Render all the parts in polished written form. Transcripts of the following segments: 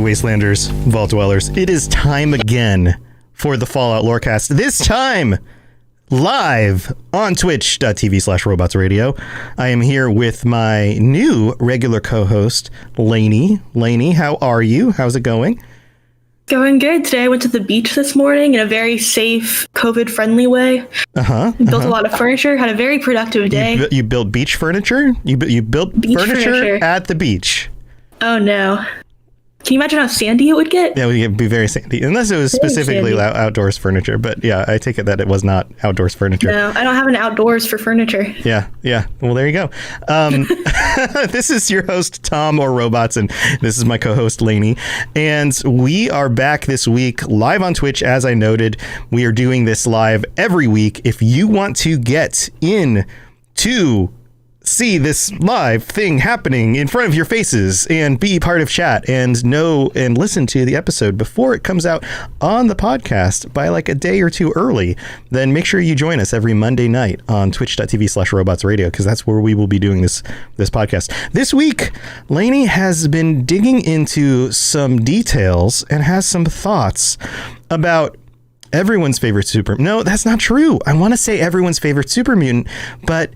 Wastelanders, Vault Dwellers. It is time again for the Fallout Lorecast. This time, live on twitch.tv/robotsradio. I am here with my new regular co-host, Lainey. Lainey, how are you? How's it going? Going good. Today I went to the beach this morning in a very safe, COVID-friendly way. Built a lot of furniture, had a very productive day. You built beach furniture? You built beach furniture at the beach? Oh, no. Can you imagine how sandy it would get? Yeah, it would be very sandy. Unless it was specifically outdoors furniture. But yeah, I take it that it was not outdoors furniture. No, I don't have an outdoors for furniture. Yeah. Well, there you go. This is your host, Tom or Robots, and this is my co-host, Lainey. And we are back this week live on Twitch, as I noted. We are doing this live every week. If you want to get in to see this live thing happening in front of your faces and be part of chat and know and listen to the episode before it comes out on the podcast by like a day or two early, then make sure you join us every Monday night on twitch.tv/robotsradio, because that's where we will be doing this podcast. This week, Lainey has been digging into some details and has some thoughts about everyone's favorite No, that's not true. I want to say everyone's favorite super mutant, but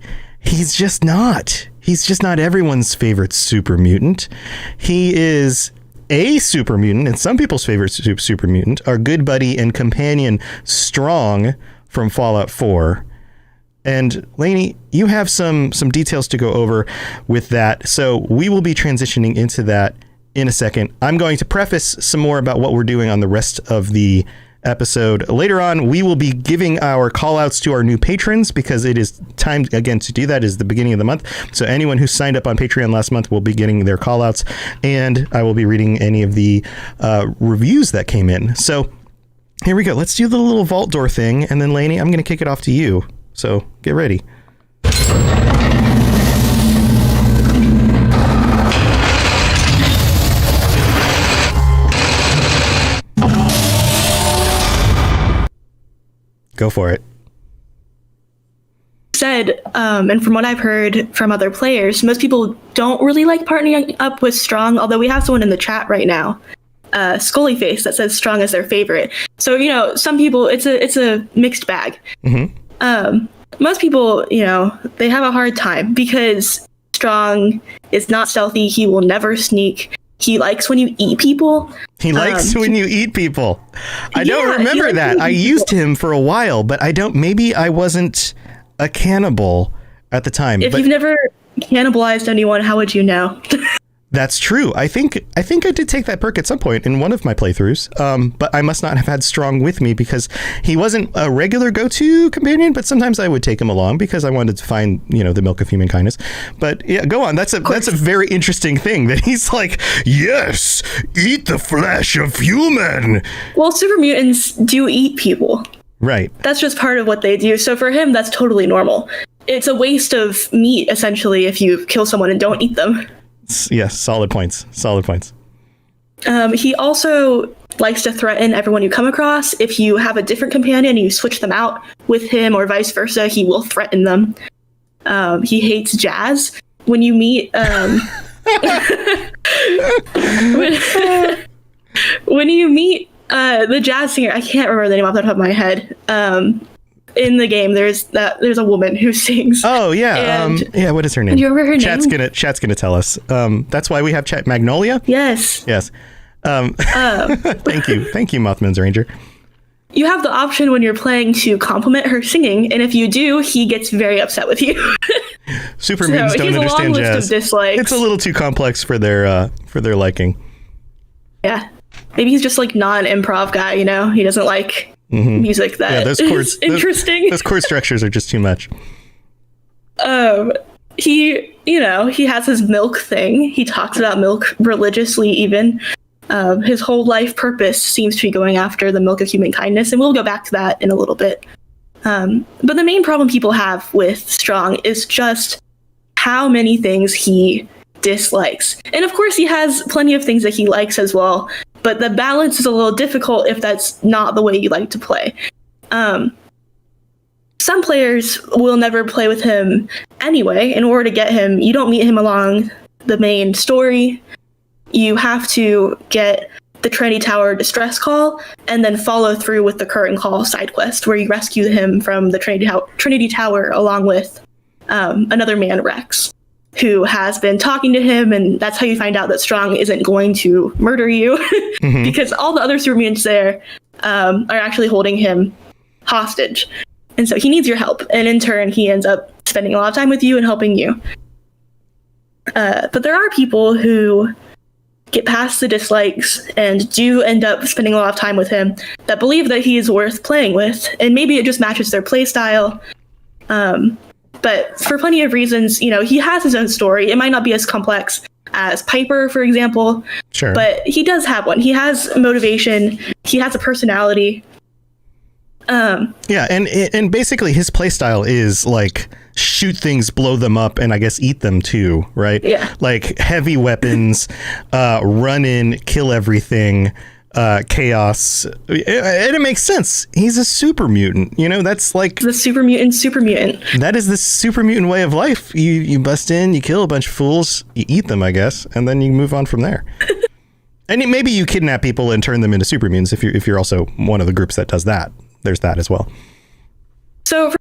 he's just not. He's just not everyone's favorite super mutant. He is a super mutant, and some people's favorite super mutant, our good buddy and companion Strong from Fallout 4. And Lainey, you have some details to go over with that, so we will be transitioning into that in a second. I'm going to preface some more about what we're doing on the rest of the episode. Later on, we will be giving our call outs to our new patrons, because it is time again to do that. It is the beginning of the month. So anyone who signed up on Patreon last month will be getting their call outs, and I will be reading any of the reviews that came in. So here we go. Let's do the little vault door thing. And then Lainey, I'm going to kick it off to you. So get ready. Go for it. Said, and from what I've heard from other players, most people don't really like partnering up with Strong, although we have someone in the chat right now, Scullyface, that says Strong is their favorite. So, some people, it's a mixed bag. Mm-hmm. Most people, they have a hard time because Strong is not stealthy. He will never sneak. He likes when you eat people. He likes when you eat people. I don't remember that. I used him for a while, but maybe I wasn't a cannibal at the time. If you've never cannibalized anyone, how would you know? That's true. I think I did take that perk at some point in one of my playthroughs, but I must not have had Strong with me because he wasn't a regular go-to companion, but sometimes I would take him along because I wanted to find, the milk of human kindness. But yeah, go on. That's a very interesting thing that he's like, yes, eat the flesh of human. Well, super mutants do eat people. Right. That's just part of what they do. So for him, that's totally normal. It's a waste of meat, essentially, if you kill someone and don't eat them. Yes, solid points. He also likes to threaten everyone you come across. If you have a different companion and you switch them out with him or vice versa, he will threaten them. He hates jazz. When you meet when you meet the jazz singer, I can't remember the name off the top of my head. In the game, there's a woman who sings. Oh yeah, what is her name? Do you remember her name? Chat's gonna tell us. That's why we have chat. Magnolia. Yes. Thank you, Mothman's Ranger. You have the option when you're playing to compliment her singing, and if you do, he gets very upset with you. Super mutants don't understand jazz. It's a little too complex for their liking. Yeah, maybe he's just like not an improv guy. He doesn't like. Mm-hmm. Music that those chords, is interesting. Those chord structures are just too much. He has his milk thing. He talks about milk religiously even. His whole life purpose seems to be going after the milk of human kindness, and we'll go back to that in a little bit. But the main problem people have with Strong is just how many things he dislikes. And of course, he has plenty of things that he likes as well. But the balance is a little difficult if that's not the way you like to play. Some players will never play with him anyway. In order to get him, you don't meet him along the main story. you have to get the Trinity Tower distress call and then follow through with the current call side quest where you rescue him from the Trinity Tower along with another man, Rex, who has been talking to him, and that's how you find out that Strong isn't going to murder you because all the other super mutants there are actually holding him hostage. And so he needs your help, and in turn he ends up spending a lot of time with you and helping you. But there are people who get past the dislikes and do end up spending a lot of time with him that believe that he is worth playing with, and maybe it just matches their play style. But for plenty of reasons, he has his own story. It might not be as complex as Piper, for example, sure, but he does have one. He has motivation. He has a personality. Yeah, and basically his playstyle is like shoot things, blow them up, and I guess eat them too, right? Yeah. Like heavy weapons, run in, kill everything, chaos. And it makes sense. He's a super mutant. That's like the super mutant. That is the super mutant way of life. You bust in, you kill a bunch of fools, you eat them, I guess, and then you move on from there. And maybe you kidnap people and turn them into super mutants if you're also one of the groups that does that. There's that as well. So for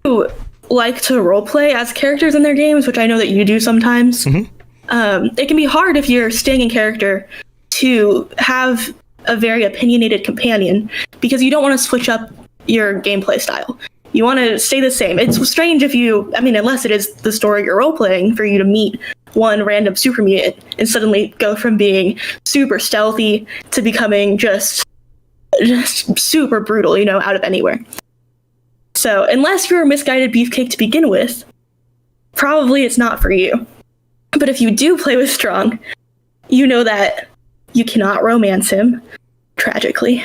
people who like to roleplay as characters in their games, which I know that you do sometimes, it can be hard if you're staying in character to have a very opinionated companion because you don't want to switch up your gameplay style. You want to stay the same. It's strange unless it is the story you're roleplaying, for you to meet one random super mutant and suddenly go from being super stealthy to becoming just super brutal, out of anywhere. So unless you're a misguided beefcake to begin with, probably it's not for you. But if you do play with Strong, you know that you cannot romance him, tragically.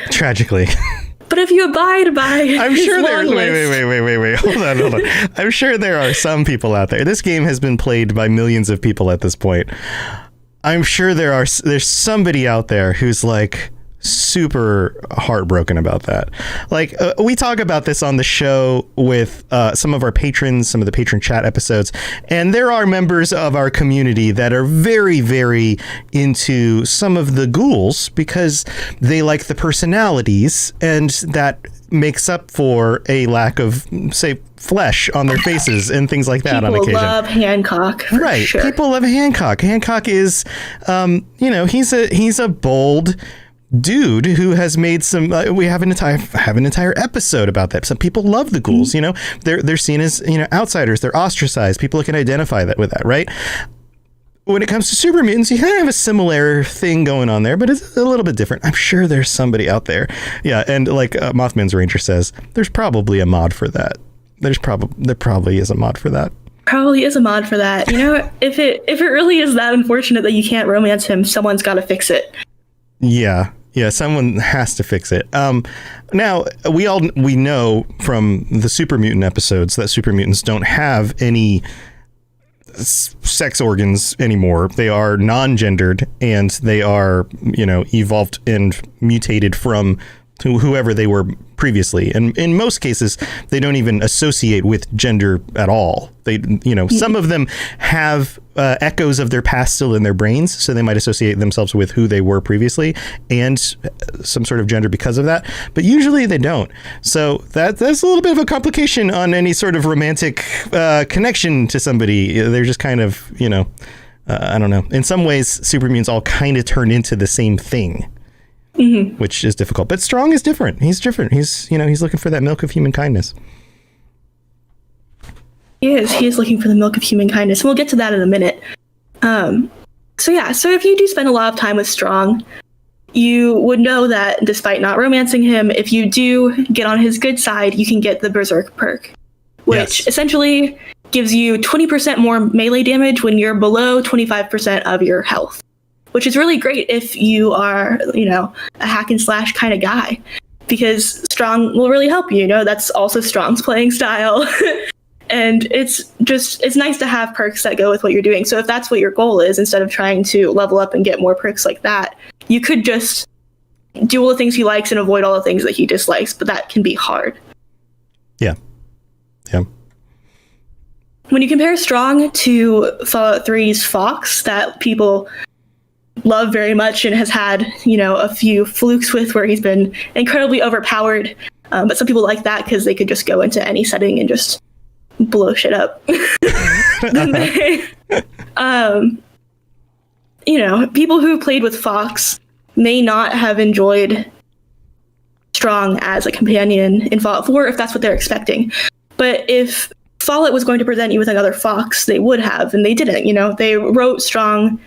But if you abide by I'm his sure long wait. Hold on. I'm sure there are some people out there. This game has been played by millions of people at this point. I'm sure there's somebody out there who's like super heartbroken about that. Like we talk about this on the show with some of our patrons, some of the patron chat episodes, and there are members of our community that are very, very into some of the ghouls because they like the personalities, and that makes up for a lack of, say, flesh on their faces and things like that. People on occasion. love Hancock, for right? sure. People love Hancock. Hancock is, he's a bold dude who has made some we have an entire episode about that. Some people love the ghouls. They're seen as outsiders. They're ostracized. People can identify that with that, right? When it comes to super mutants, you kind of have a similar thing going on there, but it's a little bit different. I'm sure there's somebody out there. Yeah, and like Mothman's Ranger says, there's probably a mod for that. There probably is a mod for that. Probably is a mod for that. If it really is that unfortunate that you can't romance him, someone's got to fix it. Yeah, someone has to fix it. Now, we know from the super mutant episodes that super mutants don't have any sex organs anymore. They are non-gendered, and they are, evolved and mutated from whoever they were previously. And in most cases, they don't even associate with gender at all. They, some of them have echoes of their past still in their brains, so they might associate themselves with who they were previously and some sort of gender because of that. But usually they don't. So that's a little bit of a complication on any sort of romantic connection to somebody. They're just kind of, I don't know. In some ways, super mutants all kind of turn into the same thing. Mm-hmm. Which is difficult, but Strong is different. He's different. He's looking for that milk of human kindness. He is looking for the milk of human kindness. We'll get to that in a minute. So if you do spend a lot of time with Strong, you would know that despite not romancing him, if you do get on his good side, you can get the Berserk perk, which essentially gives you 20% more melee damage when you're below 25% of your health. Which is really great if you are, a hack and slash kind of guy, because Strong will really help you. That's also Strong's playing style. And it's nice to have perks that go with what you're doing. So if that's what your goal is, instead of trying to level up and get more perks like that, you could just do all the things he likes and avoid all the things that he dislikes. But that can be hard. Yeah. When you compare Strong to Fallout 3's Fox, that people love very much and has had, a few flukes with where he's been incredibly overpowered. But some people like that because they could just go into any setting and just blow shit up. People who played with Fox may not have enjoyed Strong as a companion in Fallout 4 if that's what they're expecting. But if Fallout was going to present you with another Fox, they would have, and they didn't. They wrote Strong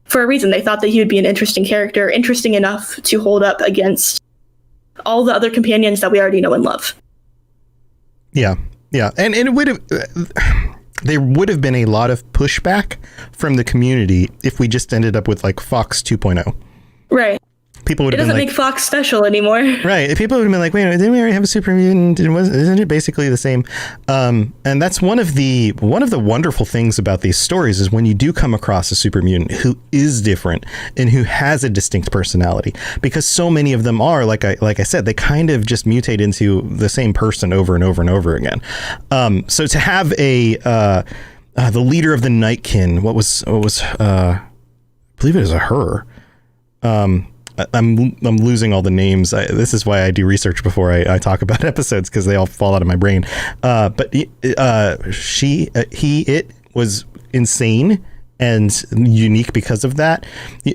for a reason. They thought that he would be an interesting character, interesting enough to hold up against all the other companions that we already know and love. Yeah. And it would have... there would have been a lot of pushback from the community if we just ended up with like Fox 2.0. Right. People would have been like... It doesn't make Fox special anymore. Right. People would have been like, wait, didn't we already have a super mutant? Isn't it basically the same? And that's one of the wonderful things about these stories is when you do come across a super mutant who is different and who has a distinct personality, because so many of them are, like I said, they kind of just mutate into the same person over and over and over again. So to have the leader of the Nightkin, what was I believe it was a her. I'm losing all the names. This is why I do research before I talk about episodes, because they all fall out of my brain. But it was insane and unique because of that.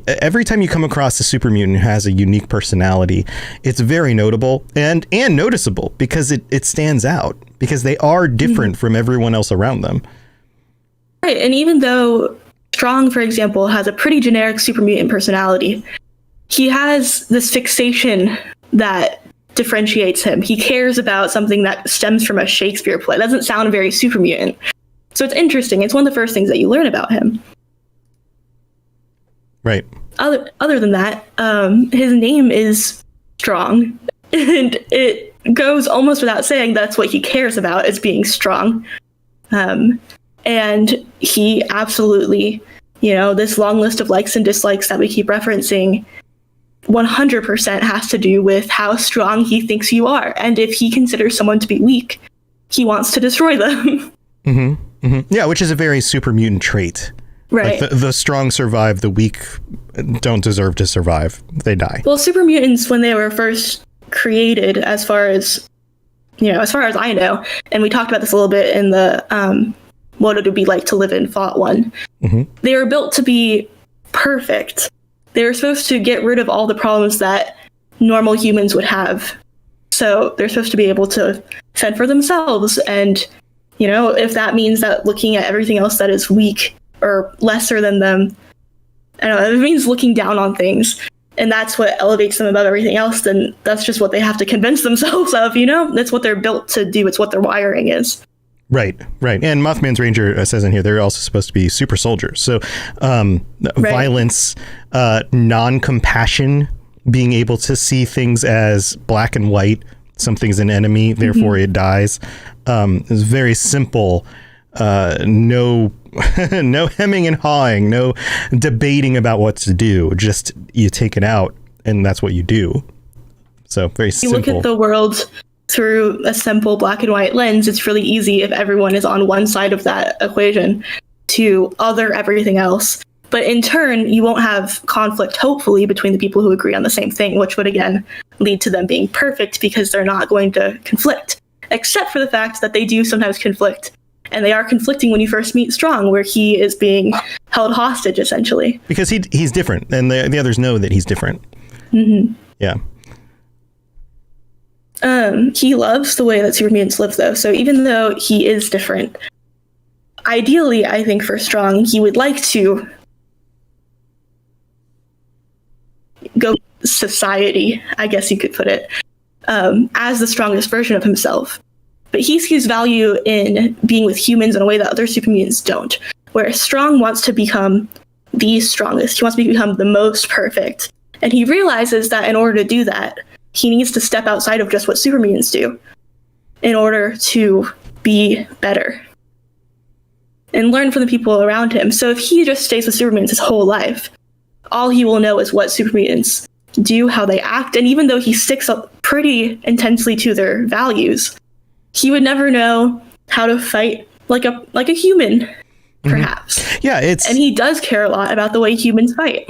Every time you come across a super mutant who has a unique personality, it's very notable and noticeable because it stands out because they are different from everyone else around them. Right, and even though Strong, for example, has a pretty generic super mutant personality, he has this fixation that differentiates him. He cares about something that stems from a Shakespeare play. It doesn't sound very super mutant. So it's interesting. It's one of the first things that you learn about him. Right. Other than that, his name is Strong. And it goes almost without saying that's what he cares about, is being strong. And he absolutely, this long list of likes and dislikes that we keep referencing 100% has to do with how strong he thinks you are. And if he considers someone to be weak, he wants to destroy them. Mm-hmm. Mm-hmm. Yeah, which is a very super mutant trait. Right. Like the strong survive, the weak don't deserve to survive. They die. Well, super mutants, when they were first created, as far as I know, and we talked about this a little bit in the what it would be like to live in Fallout 1, they were built to be perfect. They were supposed to get rid of all the problems that normal humans would have. So they're supposed to be able to fend for themselves. And, if that means that looking at everything else that is weak or lesser than them, I don't know, it means looking down on things. And that's what elevates them above everything else. Then that's just what they have to convince themselves of, That's what they're built to do. It's what their wiring is. Right. And Mothman's Ranger says in here, they're also supposed to be super soldiers. So violence, non-compassion, being able to see things as black and white, something's an enemy, therefore it dies, is very simple. No hemming and hawing, no debating about what to do. Just you take it out and that's what you do. So very simple. You look at the world through a simple black and white lens. It's really easy if everyone is on one side of that equation to other everything else. But in turn, you won't have conflict, hopefully, between the people who agree on the same thing, which would, again, lead to them being perfect because they're not going to conflict, except for the fact that they do sometimes conflict. And they are conflicting when you first meet Strong, where he is being held hostage, essentially. Because he's different, and the others know that he's different. Mm-hmm. Yeah. He loves the way that super mutants live, though. So even though he is different, ideally, I think for Strong, he would like to go society, I guess you could put it, as the strongest version of himself. But he sees value in being with humans in a way that other super mutants don't. Where Strong wants to become the strongest. He wants to become the most perfect. And he realizes that in order to do that, he needs to step outside of just what super mutants do in order to be better and learn from the people around him. So if he just stays with super mutants his whole life, all he will know is what super mutants do, how they act. And even though he sticks up pretty intensely to their values, he would never know how to fight like a human, perhaps. Yeah, and he does care a lot about the way humans fight.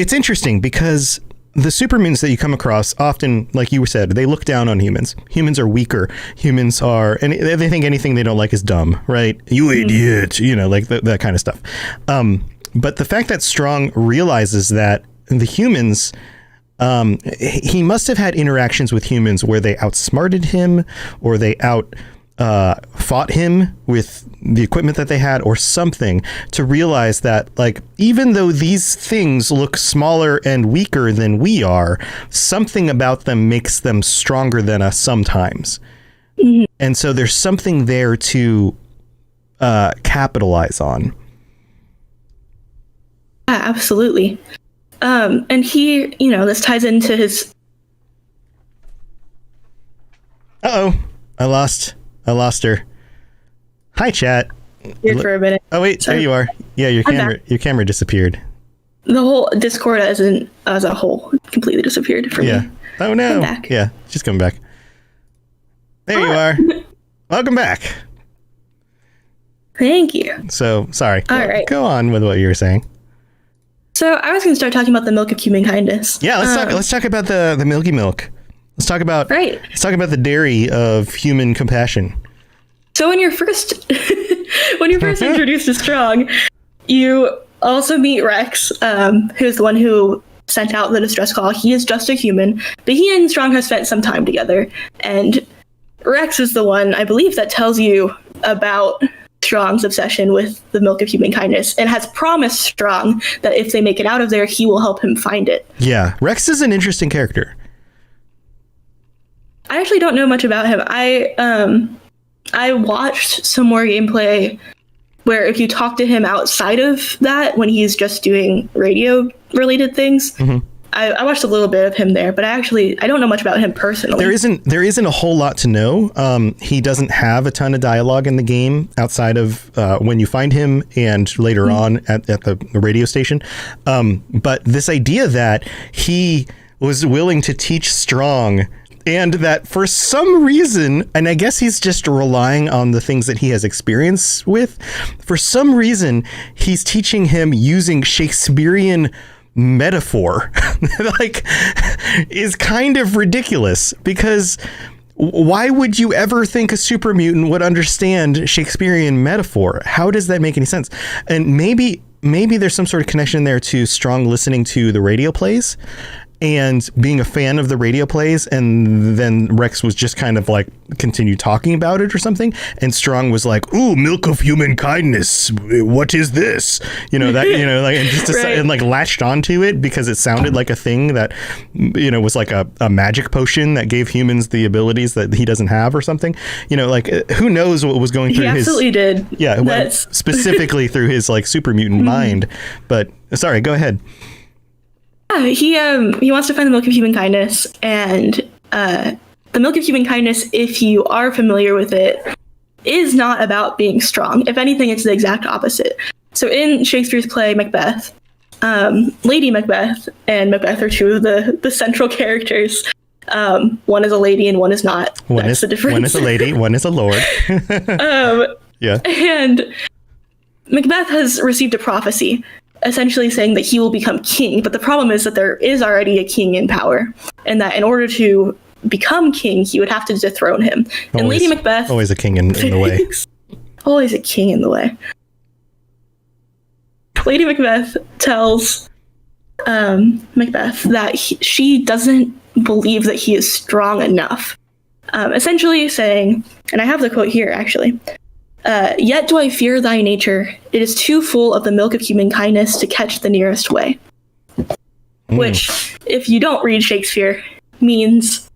It's interesting because the super mutants that you come across often, like you said, they look down on humans. Humans are weaker. Humans are, and they think anything they don't like is dumb, right? You idiot, like that kind of stuff. But the fact that Strong realizes that the humans, he must have had interactions with humans where they outsmarted him or they fought him with the equipment that they had or something, to realize that, like, even though these things look smaller and weaker than we are, something about them makes them stronger than us sometimes. Mm-hmm. And so there's something there to capitalize on. Yeah, absolutely. And he, this ties into his... Uh-oh, I lost her. Hi, chat. Weird for a minute. Oh wait, Sorry. there you are. Yeah, your camera disappeared. The whole Discord as a whole completely disappeared for me. Oh no. I'm back. Yeah, she's coming back. There you are. Welcome back. Thank you. So sorry. All right. Go on with what you were saying. So I was going to start talking about the milk of human kindness. Yeah, let's talk about the milky milk. Let's talk about the dairy of human compassion. So when you're first introduced to Strong, you also meet Rex, who's the one who sent out the distress call. He is just a human, but he and Strong have spent some time together. And Rex is the one, I believe, that tells you about Strong's obsession with the milk of human kindness and has promised Strong that if they make it out of there, he will help him find it. Yeah, Rex is an interesting character. I actually don't know much about him. I watched some more gameplay where if you talk to him outside of that, when he's just doing radio related things, I watched a little bit of him there, but I don't know much about him personally. There isn't a whole lot to know. He doesn't have a ton of dialogue in the game outside of when you find him and later on at the radio station. But this idea that he was willing to teach Strong, and that for some reason, and I guess he's just relying on the things that he has experience with, for some reason, he's teaching him using Shakespearean metaphor, like, is kind of ridiculous, because why would you ever think a super mutant would understand Shakespearean metaphor? How does that make any sense? And maybe there's some sort of connection there to Strong listening to the radio plays and being a fan of the radio plays, and then Rex was just kind of like continue talking about it or something, and Strong was like, "Ooh, milk of human kindness. What is this?" And just decided, and like latched onto it because it sounded like a thing that was like a magic potion that gave humans the abilities that he doesn't have or something. Who knows what was going through his... He absolutely did. Yeah, specifically through his like super mutant mind. But sorry, go ahead. He wants to find the milk of human kindness, and the milk of human kindness, if you are familiar with it, is not about being strong. If anything, it's the exact opposite. So in Shakespeare's play Macbeth, Lady Macbeth and Macbeth are two of the central characters. One is a lady and one is not. That's the difference. One is a lady, one is a lord. Yeah. And Macbeth has received a prophecy, essentially saying that he will become king. But the problem is that there is already a king in power, and that in order to become king, he would have to dethrone him. And Lady Macbeth... Always a king in the way. Always a king in the way. Lady Macbeth tells Macbeth that she doesn't believe that he is strong enough. Essentially saying, and I have the quote here actually, "Yet do I fear thy nature. It is too full of the milk of human kindness to catch the nearest way." Which, if you don't read Shakespeare, means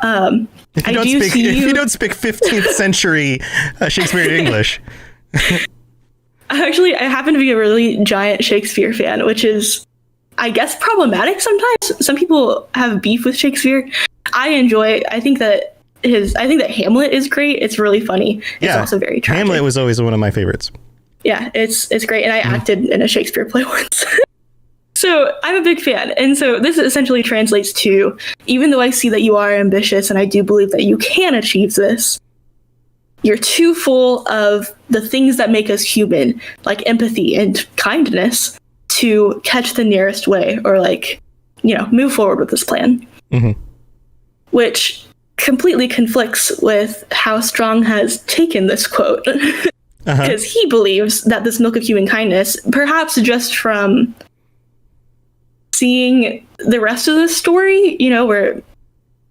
if you don't speak 15th century Shakespearean English. Actually, I happen to be a really giant Shakespeare fan, which is, I guess, problematic sometimes. Some people have beef with Shakespeare. I think that Hamlet is great. It's really funny. It's also very tragic. Hamlet was always one of my favorites. Yeah, it's great. And I acted in a Shakespeare play once. So I'm a big fan. And so this essentially translates to, even though I see that you are ambitious and I do believe that you can achieve this, you're too full of the things that make us human, like empathy and kindness, to catch the nearest way or like, move forward with this plan. Mm-hmm. Which completely conflicts with how Strong has taken this quote. Because he believes that this milk of human kindness, perhaps just from seeing the rest of the story, where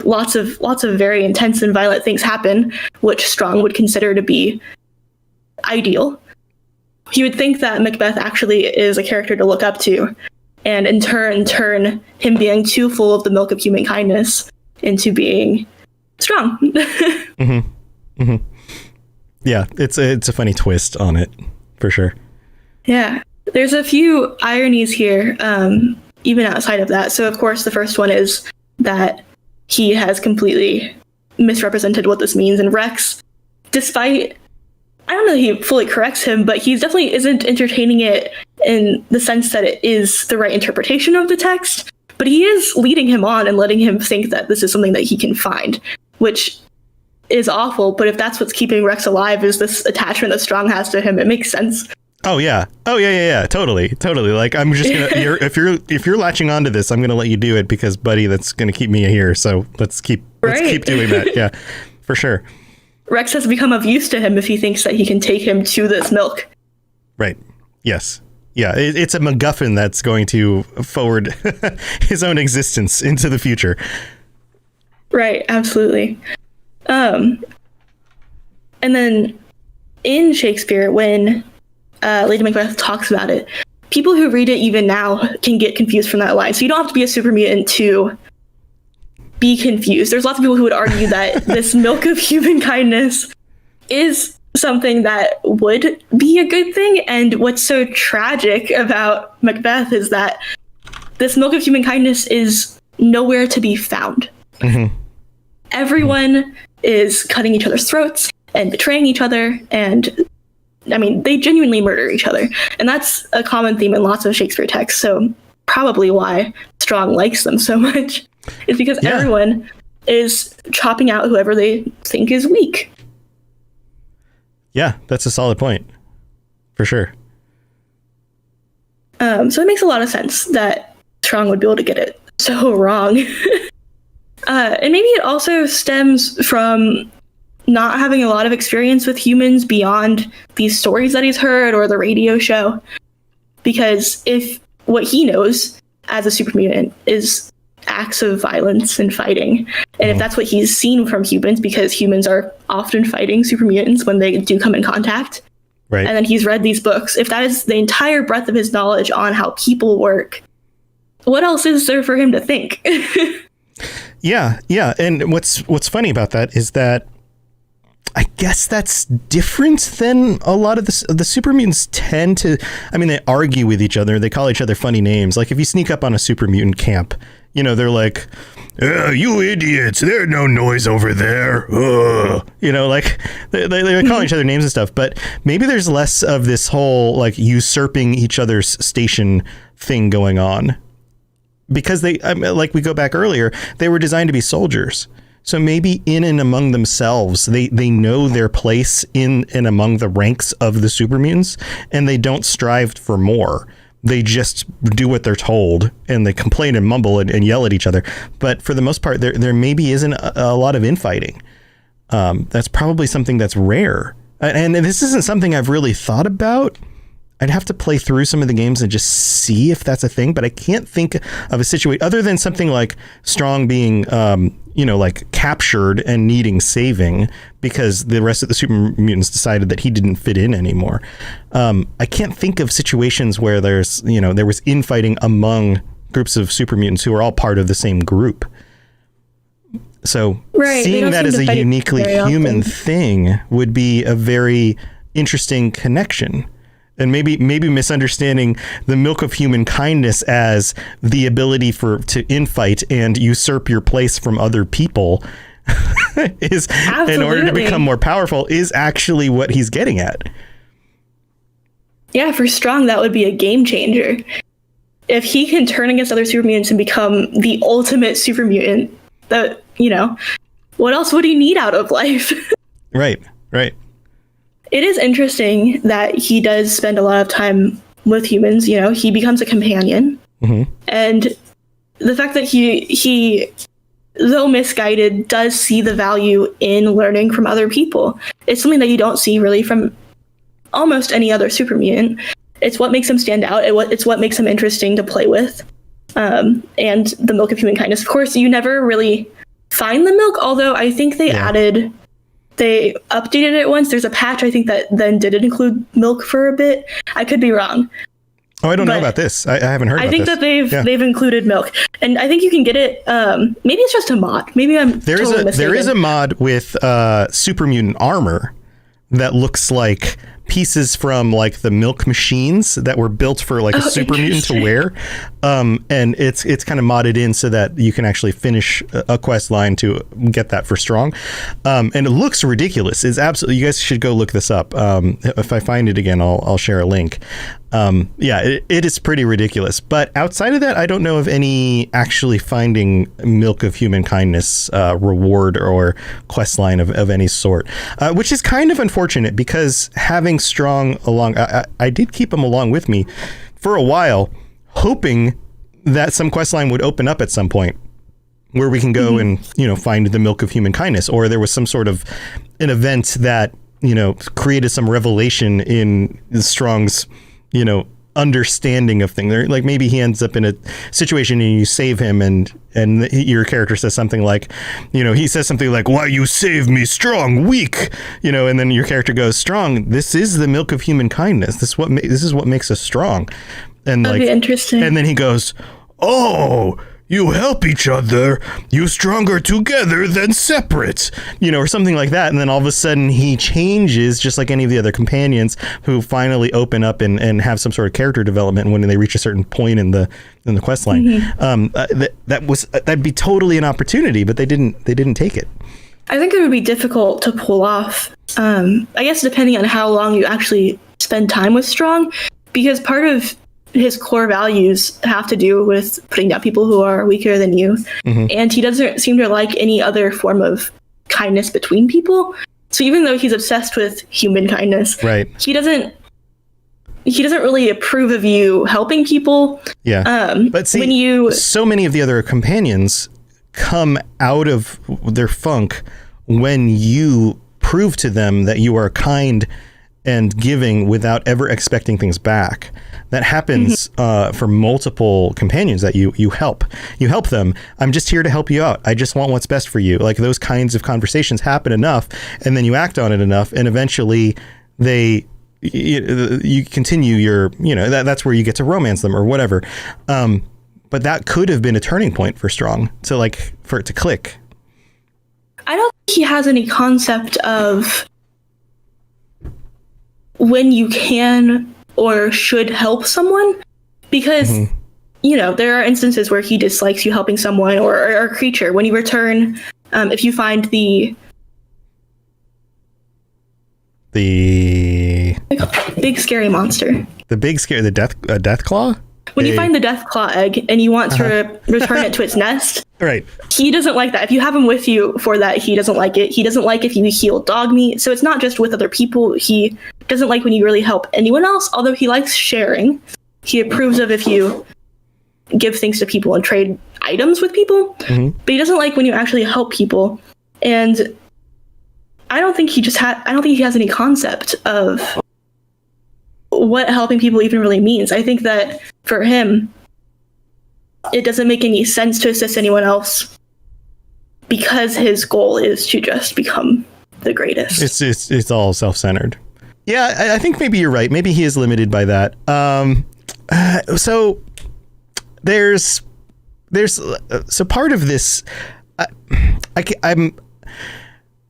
lots of very intense and violent things happen, which Strong would consider to be ideal. He would think that Macbeth actually is a character to look up to, and in turn him being too full of the milk of human kindness into being strong. Mm-hmm. Mm-hmm. Yeah, it's a funny twist on it, for sure. Yeah, there's a few ironies here, even outside of that. So, of course, the first one is that he has completely misrepresented what this means. And Rex, despite, I don't know if he fully corrects him, but he definitely isn't entertaining it in the sense that it is the right interpretation of the text. But he is leading him on and letting him think that this is something that he can find, which is awful. But if that's what's keeping Rex alive, is this attachment that Strong has to him, it makes sense. Oh yeah. Totally. Like, I'm just gonna. If you're latching onto this, I'm gonna let you do it because, buddy, that's gonna keep me here. So let's keep doing that. Yeah, for sure. Rex has become of use to him if he thinks that he can take him to this milk. Right. Yes. Yeah. It's a MacGuffin that's going to forward his own existence into the future. Right. Absolutely. And then in Shakespeare, when Lady Macbeth talks about it, people who read it even now can get confused from that line. So you don't have to be a super mutant to be confused. There's lots of people who would argue that this milk of human kindness is something that would be a good thing. And what's so tragic about Macbeth is that this milk of human kindness is nowhere to be found. Mm-hmm. Everyone is cutting each other's throats and betraying each other, and I mean, they genuinely murder each other. And that's a common theme in lots of Shakespeare texts, so probably why Strong likes them so much is because everyone is chopping out whoever they think is weak. Yeah, that's a solid point, for sure. So it makes a lot of sense that Strong would be able to get it so wrong. And maybe it also stems from not having a lot of experience with humans beyond these stories that he's heard or the radio show. Because if what he knows as a super mutant is acts of violence and fighting, and if that's what he's seen from humans, because humans are often fighting super mutants when they do come in contact, right? And then he's read these books, if that is the entire breadth of his knowledge on how people work, what else is there for him to think? Yeah. And what's funny about that is that I guess that's different than a lot of the super mutants tend to. I mean, they argue with each other. They call each other funny names. Like if you sneak up on a super mutant camp, they're like, you idiots. There's no noise over there. Like they call each other names and stuff. But maybe there's less of this whole like usurping each other's station thing going on. Because like we go back earlier, they were designed to be soldiers. So maybe in and among themselves, they know their place in and among the ranks of the super mutants, and they don't strive for more. They just do what they're told, and they complain and mumble and yell at each other. But for the most part, there maybe isn't a lot of infighting. That's probably something that's rare. And this isn't something I've really thought about. I'd have to play through some of the games and just see if that's a thing, but I can't think of a situation other than something like Strong being, like captured and needing saving because the rest of the super mutants decided that he didn't fit in anymore. I can't think of situations where there was infighting among groups of super mutants who are all part of the same group. So seeing that as a uniquely human thing would be a very interesting connection. And maybe misunderstanding the milk of human kindness as the ability to infight and usurp your place from other people is Absolutely. In order to become more powerful is actually what he's getting at. Yeah, for Strong, that would be a game changer. If he can turn against other super mutants and become the ultimate super mutant, that, what else would he need out of life? Right. It is interesting that he does spend a lot of time with humans. You know, he becomes a companion, and the fact that he, though misguided, does see the value in learning from other people. It's something that you don't see really from almost any other super mutant. It's what makes him stand out. It's what makes him interesting to play with. And the milk of human kindness. Of course, you never really find the milk, although I think they updated it once. There's a patch, I think, that then did include milk for a bit. I could be wrong. Oh, I don't know about this. I haven't heard about this. I think that they've included milk. And I think you can get it. Maybe it's just a mod. Maybe I'm totally mistaken. There is a mod with super mutant armor that looks like pieces from like the milk machines that were built for like a super mutant to wear. And it's kind of modded in so that you can actually finish a quest line to get that for strong. And it looks ridiculous. It's absolutely, you guys should go look this up. If I find it again, I'll share a link. It is pretty ridiculous. But outside of that, I don't know of any actually finding milk of human kindness reward or quest line of any sort, which is kind of unfortunate because having strong along, I did keep him along with me for a while, hoping that some quest line would open up at some point where we can go and, find the milk of human kindness, or there was some sort of an event that, created some revelation in Strong's, understanding of things. Like maybe he ends up in a situation and you save him and your character says something like, he says something like, "Why you save me, Strong, weak," and then your character goes, "Strong, this is the milk of human kindness. This is what makes us strong." And that'd be interesting. And then he goes, "Oh, you help each other. You stronger together than separate," or something like that. And then all of a sudden he changes, just like any of the other companions who finally open up and have some sort of character development when they reach a certain point in the quest line. That'd be totally an opportunity, but they didn't take it. I think it would be difficult to pull off. I guess depending on how long you actually spend time with Strong, because part of his core values have to do with putting down people who are weaker than you. And he doesn't seem to like any other form of kindness between people. So even though he's obsessed with human kindness, right, he doesn't really approve of you helping people. But see, so many of the other companions come out of their funk when you prove to them that you are kind and giving without ever expecting things back. That happens for multiple companions that you help. You help them. "I'm just here to help you out. I just want what's best for you." Like those kinds of conversations happen enough, and then you act on it enough, and eventually you continue your, that's where you get to romance them or whatever. But that could have been a turning point for Strong for it to click. I don't think he has any concept of when you can or should help someone, because there are instances where he dislikes you helping someone or a creature. When you return, if you find the big scary monster, the death claw, when you find the death claw egg and you want to return it to its nest, right, he doesn't like that. If you have him with you for that, he doesn't like it. He doesn't like if you heal dog meat. So it's not just with other people. He doesn't like when you really help anyone else, although he likes sharing. He approves of if you give things to people and trade items with people, but he doesn't like when you actually help people. And I don't think he has any concept of what helping people even really means. I think that for him, it doesn't make any sense to assist anyone else because his goal is to just become the greatest. It's all self-centered. Yeah, I think maybe you're right. Maybe he is limited by that. So there's so part of this.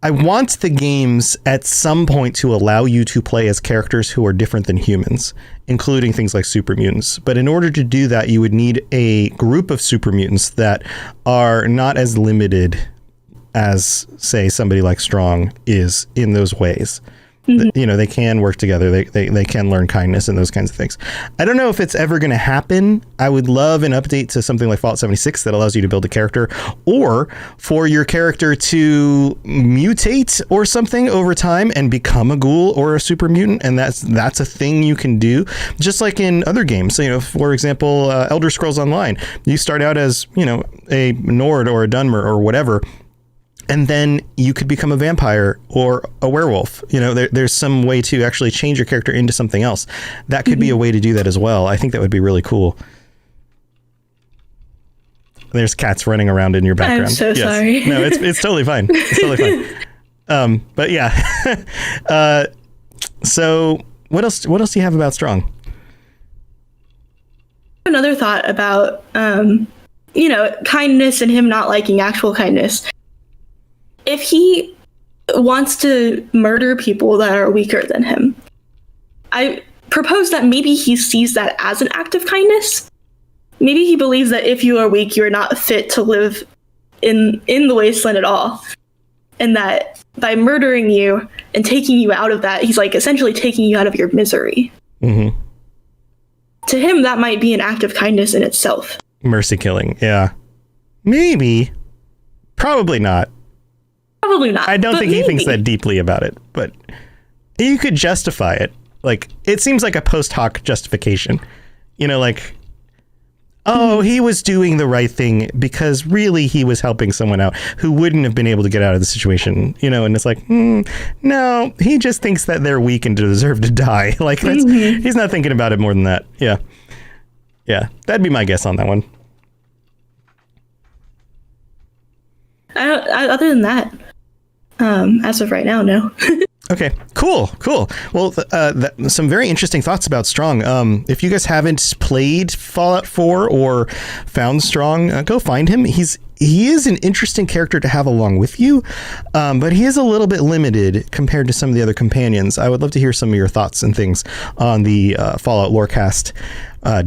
I want the games at some point to allow you to play as characters who are different than humans, including things like super mutants. But in order to do that, you would need a group of super mutants that are not as limited as, say, somebody like Strong is in those ways. You know, they can work together. They can learn kindness and those kinds of things. I don't know if it's ever going to happen. I would love an update to something like Fallout 76 that allows you to build a character, or for your character to mutate or something over time and become a ghoul or a super mutant. And that's a thing you can do, just like in other games. So, you know, for example, Elder Scrolls Online, you start out as, you know, a Nord or a Dunmer or whatever, and then you could become a vampire or a werewolf. You know, there's some way to actually change your character into something else. That could be a way to do that as well. I think that would be really cool. There's cats running around in your background. I'm so sorry. No, it's totally fine. It's totally fine. But yeah. So what else do you have about Strong? Another thought about, you know, kindness and him not liking actual kindness. If he wants to murder people that are weaker than him, I propose that maybe he sees that as an act of kindness. Maybe he believes that if you are weak, you're not fit to live in the wasteland at all. And that by murdering you and taking you out of that, he's like essentially taking you out of your misery. Mm-hmm. To him, that might be an act of kindness in itself. Mercy killing. Yeah. Maybe. Probably not. Probably not. I don't think he thinks that deeply about it, but you could justify it. Like, it seems like a post hoc justification. You know, like, oh, he was doing the right thing because really he was helping someone out who wouldn't have been able to get out of the situation. You know, and it's like, no, he just thinks that they're weak and deserve to die. Like, that's, he's not thinking about it more than that. Yeah. Yeah, that'd be my guess on that one. Other than that, as of right now, no. Okay, cool. Well, some very interesting thoughts about Strong. If you guys haven't played Fallout 4 or found Strong, go find him. He is an interesting character to have along with you, but he is a little bit limited compared to some of the other companions. I would love to hear some of your thoughts and things on the Fallout Lorecast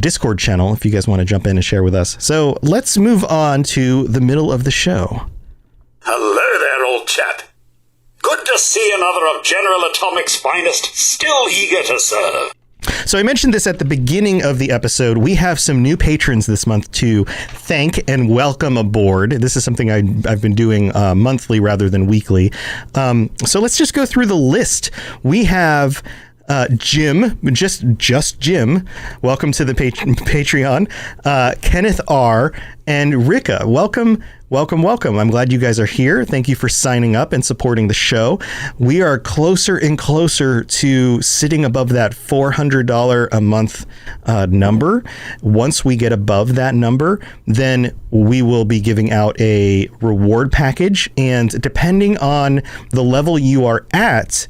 Discord channel if you guys want to jump in and share with us. So let's move on to the middle of the show. Hello there, old chap. Good to see another of General Atomic's finest, still eager to serve. So I mentioned this at the beginning of the episode. We have some new patrons this month to thank and welcome aboard. This is something I've been doing monthly rather than weekly. So let's just go through the list. We have Jim, just Jim. Welcome to the Patreon. Kenneth R. and Rika. Welcome. I'm glad you guys are here. Thank you for signing up and supporting the show. We are closer and closer to sitting above that $400 a month number. Once we get above that number, then we will be giving out a reward package. And depending on the level you are at,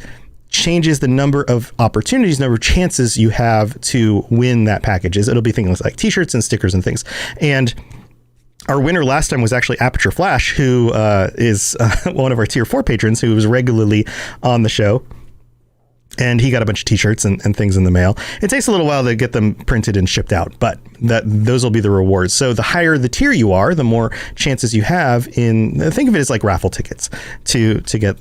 changes the number of opportunities, number of chances you have to win that packages. It'll be things like t-shirts and stickers and things. And our winner last time was actually Aperture Flash, who is one of our tier 4 patrons who was regularly on the show. And he got a bunch of t-shirts and things in the mail. It takes a little while to get them printed and shipped out, but those will be the rewards. So the higher the tier you are, the more chances you have think of it as like raffle tickets to get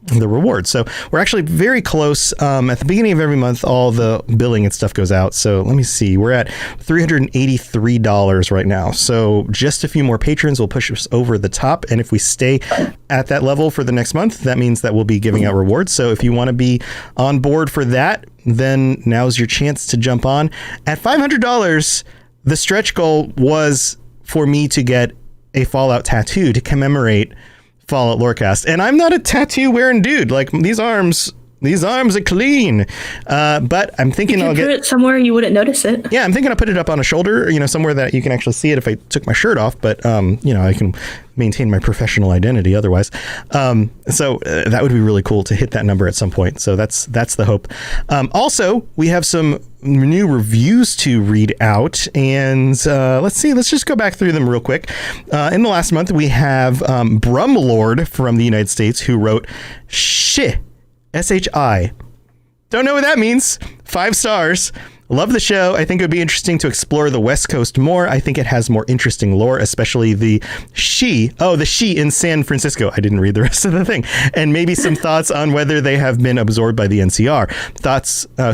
the reward. So we're actually very close. At the beginning of every month, all the billing and stuff goes out. So let me see. We're at $383 right now. So just a few more patrons will push us over the top. And if we stay at that level for the next month, that means that we'll be giving out rewards. So if you want to be on board for that, then now's your chance to jump on. At $500, the stretch goal was for me to get a Fallout tattoo to commemorate Fallout Lorecast, and I'm not a tattoo wearing dude. Like these arms are clean. But I'm thinking I'll put it somewhere you wouldn't notice it. Yeah, I'm thinking I'll put it up on a shoulder, somewhere that you can actually see it if I took my shirt off. But I can maintain my professional identity otherwise. So that would be really cool to hit that number at some point. So that's the hope. Also, we have some new reviews to read out, and let's just go back through them real quick. In the last month, we have Brumlord from the United States who wrote SHI. Don't know what that means. 5 stars. Love the show. I think it would be interesting to explore the West Coast more. I think it has more interesting lore, especially the she in San Francisco. I didn't read the rest of the thing. And maybe some thoughts on whether they have been absorbed by the NCR.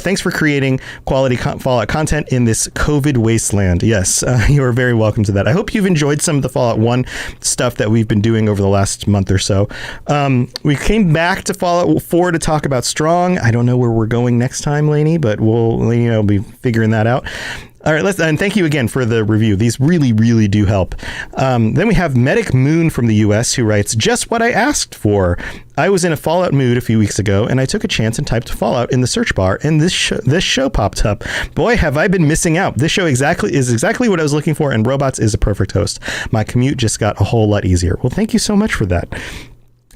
Thanks for creating quality Fallout content in this COVID wasteland. Yes, you are very welcome to that. I hope you've enjoyed some of the Fallout 1 stuff that we've been doing over the last month or so. We came back to Fallout 4 to talk about Strong. I don't know where we're going next time, Lainey, but we'll be figuring that out. All right, and thank you again for the review. These really, really do help. Then we have Medic Moon from the US who writes, just what I asked for. I was in a Fallout mood a few weeks ago, and I took a chance and typed Fallout in the search bar, and this show popped up. Boy, have I been missing out. This show is exactly what I was looking for, and Robots is a perfect host. My commute just got a whole lot easier. Well, thank you so much for that.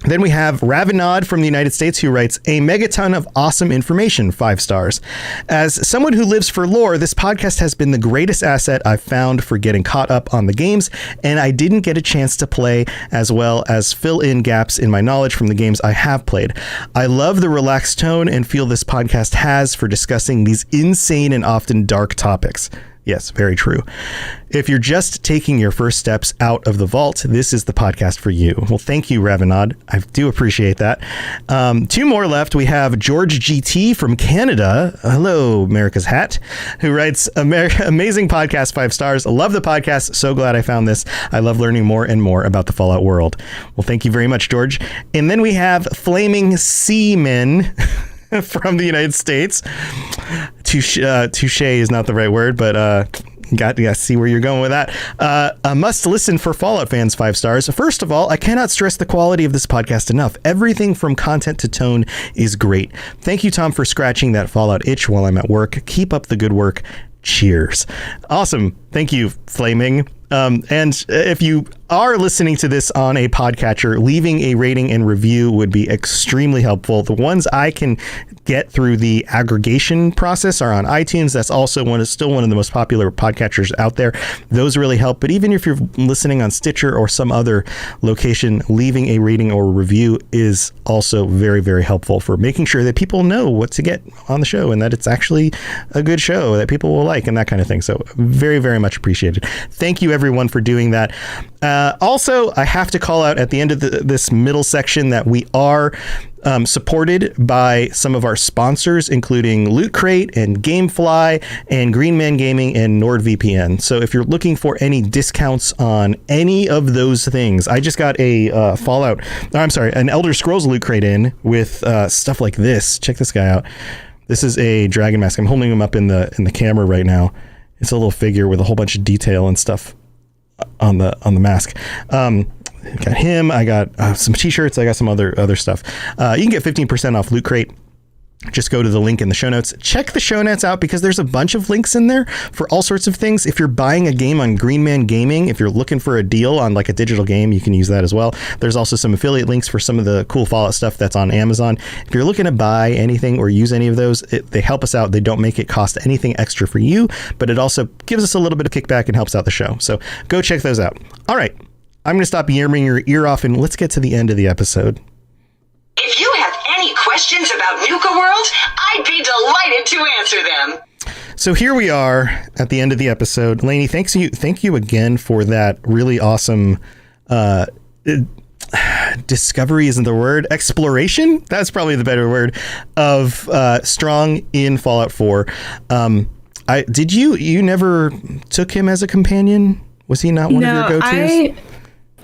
Then we have Ravinod from the United States who writes, a megaton of awesome information, 5 stars. As someone who lives for lore, this podcast has been the greatest asset I've found for getting caught up on the games, and I didn't get a chance to play as well as fill in gaps in my knowledge from the games I have played. I love the relaxed tone and feel this podcast has for discussing these insane and often dark topics. Yes, very true. If you're just taking your first steps out of the vault, this is the podcast for you. Well, thank you, Ravinod. I do appreciate that. 2 more left. We have George GT from Canada. Hello, America's Hat, who writes, amazing podcast, 5 stars. Love the podcast. So glad I found this. I love learning more and more about the Fallout world. Well, thank you very much, George. And then we have Flaming Seamen from the United States. Touche is not the right word, but got to see where you're going with that. A must listen for Fallout fans, 5 stars. First of all, I cannot stress the quality of this podcast enough. Everything from content to tone is great. Thank you, Tom, for scratching that Fallout itch while I'm at work. Keep up the good work. Cheers. Awesome. Thank you, Flaming. And if you are listening to this on a podcatcher, leaving a rating and review would be extremely helpful. The ones I can get through the aggregation process are on iTunes. That's also still one of the most popular podcatchers out there. Those really help. But even if you're listening on Stitcher or some other location, leaving a rating or review is also very, very helpful for making sure that people know what to get on the show and that it's actually a good show that people will like and that kind of thing. So very, very much appreciated. Thank you, everyone, for doing that. Also, I have to call out at the end of this middle section that we are supported by some of our sponsors, including Loot Crate and Gamefly and Green Man Gaming and NordVPN. So if you're looking for any discounts on any of those things, I just got an Elder Scrolls Loot Crate in with stuff like this. Check this guy out. This is a dragon mask. I'm holding him up in the camera right now. It's a little figure with a whole bunch of detail and stuff on the mask. Got him. I got some t-shirts. I got some other stuff. You can get 15% off Loot Crate. Just go to the link in the show notes. Check the show notes out because there's a bunch of links in there for all sorts of things. If you're buying a game on Green Man Gaming, if you're looking for a deal on like a digital game, you can use that as well. There's also some affiliate links for some of the cool Fallout stuff that's on Amazon. If you're looking to buy anything or use any of those, they help us out. They don't make it cost anything extra for you, but it also gives us a little bit of kickback and helps out the show. So go check those out. All right. I'm going to stop yammering your ear off and let's get to the end of the episode. If you have any questions about Nuka World, I'd be delighted to answer them. So here we are at the end of the episode. Lainey, thank you again for that really awesome discovery isn't the word. Exploration? That's probably the better word of Strong in Fallout 4. You never took him as a companion? Was he not one of your go-tos?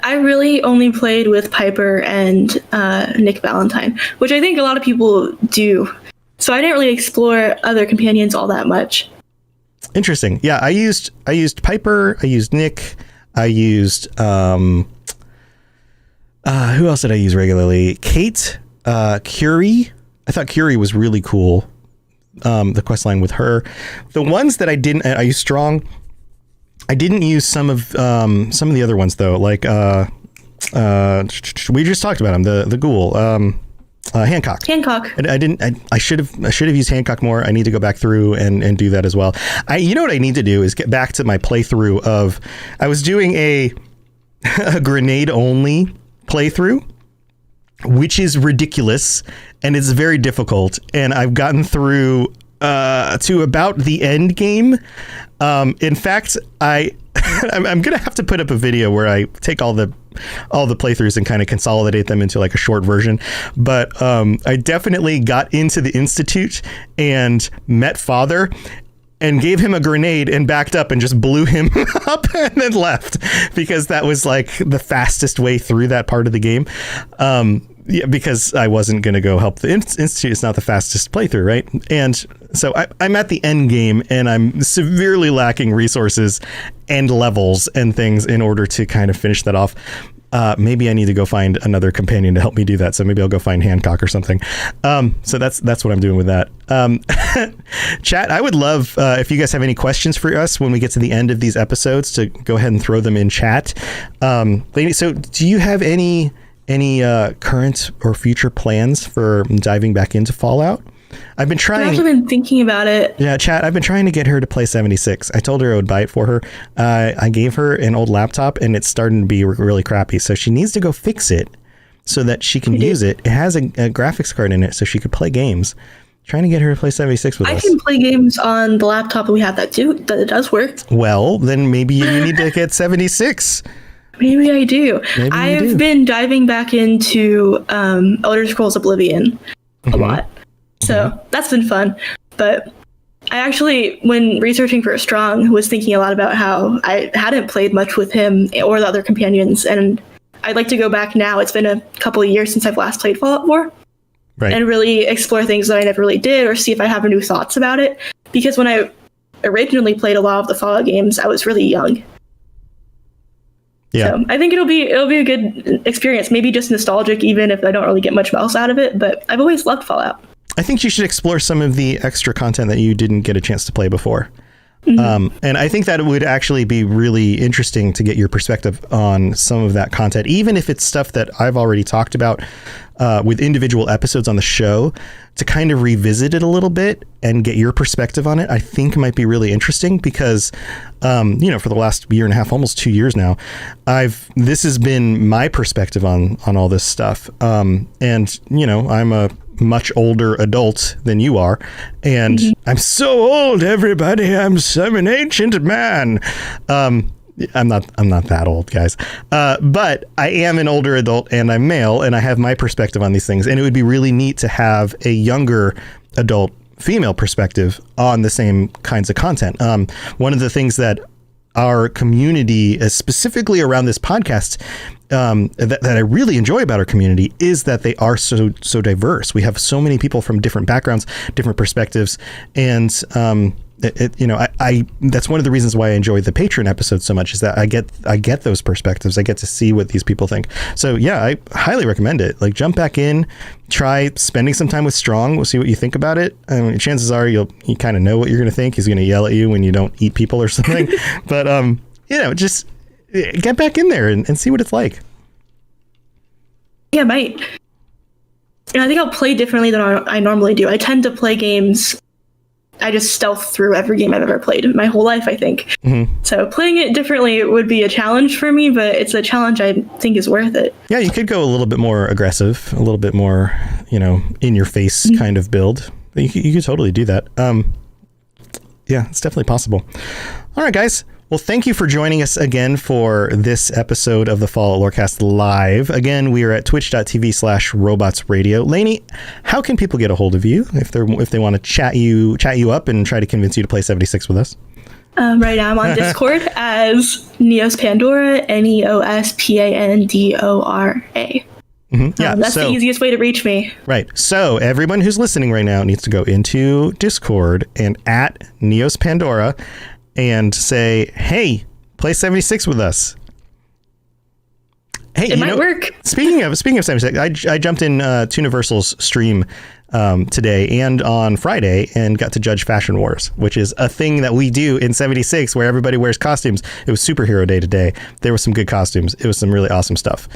I really only played with Piper and Nick Valentine, which I think a lot of people do. So I didn't really explore other companions all that much. Interesting. Yeah, I used Piper. I used Nick. I used who else did I use regularly? Kate, Curie. I thought Curie was really cool. The quest line with her. The ones that I used Strong. I didn't use some of the other ones though, like we just talked about him, the ghoul, Hancock. I should have used Hancock more. I need to go back through and do that as well. You know what I need to do is get back to my playthrough of. I was doing a grenade only playthrough, which is ridiculous and it's very difficult. And I've gotten through to about the end game. In fact, I'm gonna have to put up a video where I take all the playthroughs and kind of consolidate them into like a short version. But I definitely got into the Institute and met Father and gave him a grenade and backed up and just blew him up and then left, because that was like the fastest way through that part of the game. Yeah, because I wasn't going to go help the Institute. It's not the fastest playthrough, right? And so I'm at the end game and I'm severely lacking resources and levels and things in order to kind of finish that off. Maybe I need to go find another companion to help me do that. So maybe I'll go find Hancock or something. So that's what I'm doing with that. Chat, I would love if you guys have any questions for us when we get to the end of these episodes to go ahead and throw them in chat. Lady, so do you have any current or future plans for diving back into Fallout? I've actually been thinking about it. Yeah, chat, I've been trying to get her to play 76. I told her I would buy it for her. I gave her an old laptop and it's starting to be really crappy. So she needs to go fix it so that she can use it. It has a graphics card in it so she could play games. Trying to get her to play 76 with us. I can play games on the laptop and we have that too. That it does work. Well, then maybe you need to get 76. Maybe I do. I've been diving back into Elder Scrolls Oblivion a lot. So that's been fun. But I actually, when researching for Strong, was thinking a lot about how I hadn't played much with him or the other companions. And I'd like to go back now. It's been a couple of years since I've last played Fallout 4. Right. And really explore things that I never really did, or see if I have new thoughts about it. Because when I originally played a lot of the Fallout games, I was really young. Yeah. So I think it'll be a good experience. Maybe just nostalgic, even if I don't really get much else out of it. But I've always loved Fallout. I think you should explore some of the extra content that you didn't get a chance to play before. And I think that it would actually be really interesting to get your perspective on some of that content, even if it's stuff that I've already talked about with individual episodes on the show, to kind of revisit it a little bit and get your perspective on it. I think might be really interesting because, for the last year and a half, almost 2 years now, this has been my perspective on all this stuff. And, I'm a much older adult than you are, and I'm so old, everybody. I'm an ancient man. I'm not that old, guys. But I am an older adult and I'm male and I have my perspective on these things. And it would be really neat to have a younger adult female perspective on the same kinds of content. One of the things that our community, specifically around this podcast, that I really enjoy about our community is that they are so diverse. We have so many people from different backgrounds, different perspectives, and that's one of the reasons why I enjoy the Patreon episodes so much, is that I get those perspectives. I get to see what these people think. So yeah, I highly recommend it. Like, jump back in, try spending some time with Strong. We'll see what you think about it. I mean, chances are you kind of know what you're going to think. He's going to yell at you when you don't eat people or something. But just get back in there and see what it's like. Yeah, might. And I think I'll play differently than I normally do. I tend to play games. I just stealth through every game I've ever played my whole life, I think. So playing it differently would be a challenge for me, but it's a challenge I think is worth it. Yeah, you could go a little bit more aggressive, a little bit more, in your face kind of build. You could totally do that. Yeah, it's definitely possible. All right, guys. Well, thank you for joining us again for this episode of the Fallout Lorecast Live. Again, we are at twitch.tv/robotsradio. Lainey, how can people get a hold of you if they want to chat you up and try to convince you to play 76 with us? Right now I'm on Discord as Neos Pandora, NEOSPANDORA. Yeah, that's the easiest way to reach me. Right. So everyone who's listening right now needs to go into Discord and at Neos Pandora and say, hey, play 76 with us. Hey, it might work. Speaking of 76, I jumped in Tuniversal's stream today and on Friday and got to judge Fashion Wars, which is a thing that we do in 76 where everybody wears costumes. It was Superhero Day today. There were some good costumes. It was some really awesome stuff.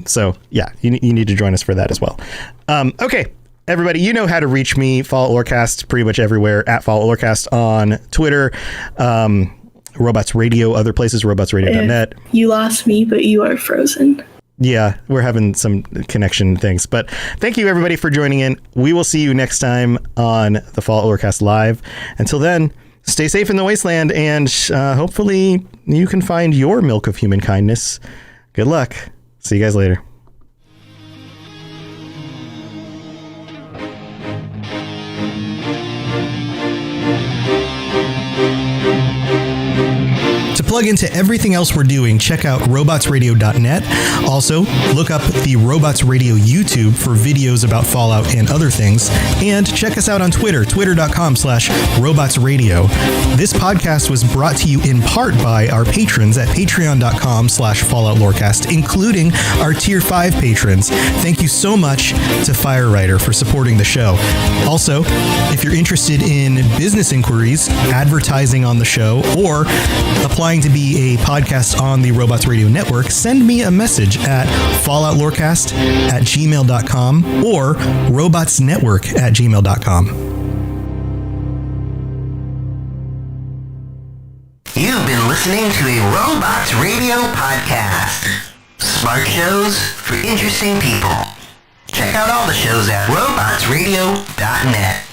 So yeah, you need to join us for that as well. Okay. Everybody, you know how to reach me, Fallout Lorecast, pretty much everywhere, at Fallout Lorecast on Twitter, Robots Radio, other places, robotsradio.net. You lost me, but you are frozen. Yeah, we're having some connection things. But thank you, everybody, for joining in. We will see you next time on the Fallout Lorecast Live. Until then, stay safe in the wasteland, and hopefully you can find your milk of human kindness. Good luck. See you guys later. To plug into everything else we're doing, check out robotsradio.net. Also, look up the Robots Radio YouTube for videos about Fallout and other things. And check us out on Twitter, twitter.com/robotsradio. This podcast was brought to you in part by our patrons at patreon.com/Fallout Lorecast, including our Tier 5 patrons. Thank you so much to Firewriter for supporting the show. Also, if you're interested in business inquiries, advertising on the show, or applying to be a podcast on the Robots Radio Network, send me a message at falloutlorecast@gmail.com or robotsnetwork@gmail.com. You've been listening to a Robots Radio podcast. Smart shows for interesting people. Check out all the shows at robotsradio.net.